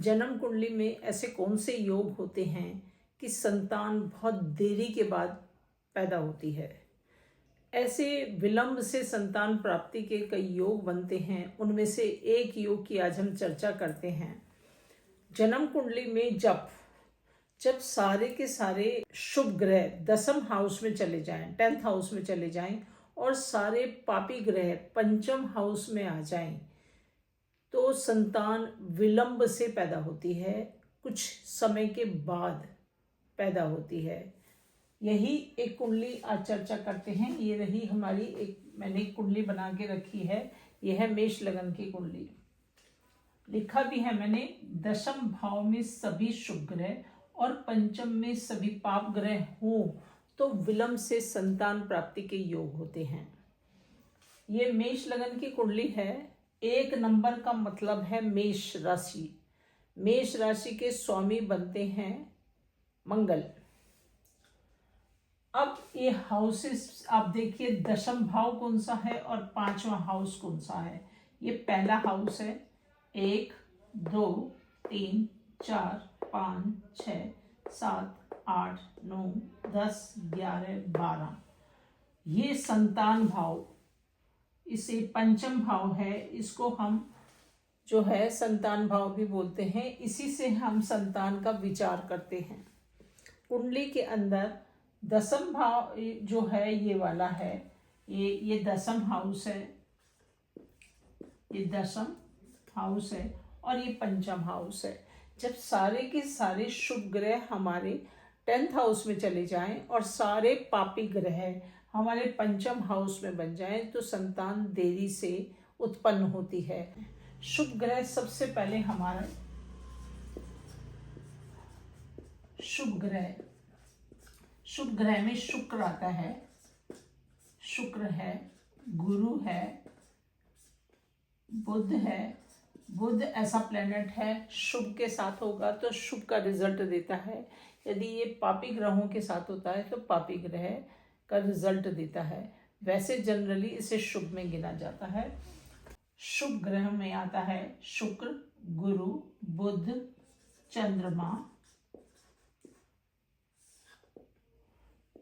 जन्म कुंडली में ऐसे कौन से योग होते हैं कि संतान बहुत देरी के बाद पैदा होती है। ऐसे विलंब से संतान प्राप्ति के कई योग बनते हैं। उनमें से एक योग की आज हम चर्चा करते हैं। जन्म कुंडली में जब जब सारे के सारे शुभ ग्रह दसम हाउस में चले जाएं, 10th हाउस में चले जाएं और सारे पापी ग्रह पंचम हाउस में आ जाएं, तो संतान विलंब से पैदा होती है, कुछ समय के बाद पैदा होती है। यही एक कुंडली आज चर्चा करते हैं। ये रही हमारी मैंने एक कुंडली बना के रखी है। यह है मेष लगन की कुंडली। लिखा भी है मैंने, दशम भाव में सभी शुभ ग्रह और पंचम में सभी पाप ग्रह हो तो विलंब से संतान प्राप्ति के योग होते हैं। ये मेष लगन की कुंडली है। 1 नंबर का मतलब है मेष राशि। मेष राशि के स्वामी बनते हैं मंगल। अब ये हाउसेस आप देखिए, दशम भाव कौन सा है और 5वां हाउस कौन सा है। ये पहला हाउस है। 1 2 3 4 5 6 7 8 9 10 11 12, ये संतान भाव, इसे पंचम भाव है। इसको हम जो है संतान भाव भी बोलते हैं। इसी से हम संतान का विचार करते हैं। कुंडली के अंदर दसम भाव जो है ये वाला है, ये दसम हाउस है, ये दसम हाउस है और ये पंचम हाउस है। जब सारे के सारे शुभ ग्रह हमारे 10th हाउस में चले जाएं और सारे पापी ग्रह हमारे पंचम हाउस में बन जाएं तो संतान देरी से उत्पन्न होती है। शुभ ग्रह सबसे पहले हमारा शुभ ग्रह में शुक्र आता है। शुक्र है, गुरु है, बुध है। बुध ऐसा प्लेनेट है, शुभ के साथ होगा तो शुभ का रिजल्ट देता है। यदि ये पापी ग्रहों के साथ होता है तो पापी ग्रह का रिजल्ट देता है। वैसे जनरली इसे शुभ में गिना जाता है। शुभ ग्रह में आता है शुक्र, गुरु, बुध, चंद्रमा,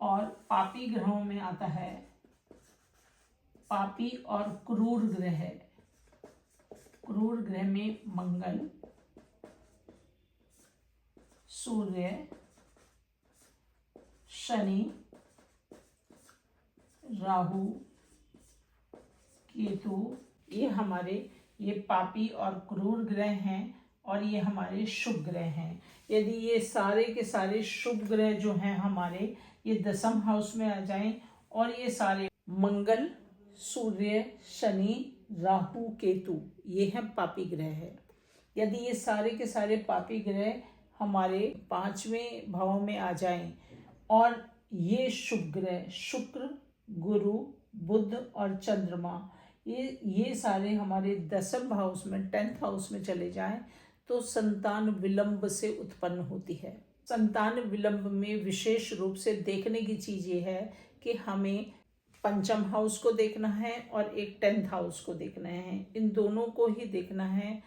और पापी ग्रहों में आता है पापी और क्रूर ग्रह। क्रूर ग्रह में मंगल, सूर्य, शनि, राहु, केतु, ये पापी और क्रूर ग्रह हैं और ये हमारे शुभ ग्रह हैं। यदि ये सारे के सारे शुभ ग्रह जो हैं हमारे, ये दसम हाउस में आ जाएं और ये सारे मंगल, सूर्य, शनि, राहु, केतु, ये हैं पापी ग्रह है। यदि ये सारे के सारे पापी ग्रह हमारे 5वें भाव में आ जाएं और ये शुभ ग्रह शुक्र, गुरु, बुध और चंद्रमा ये सारे हमारे दसम हाउस में 10th हाउस में चले जाएं तो संतान विलंब से उत्पन्न होती है। संतान विलंब में विशेष रूप से देखने की चीज़ ये है कि हमें पंचम हाउस को देखना है और एक 10th हाउस को देखना है। इन दोनों को ही देखना है।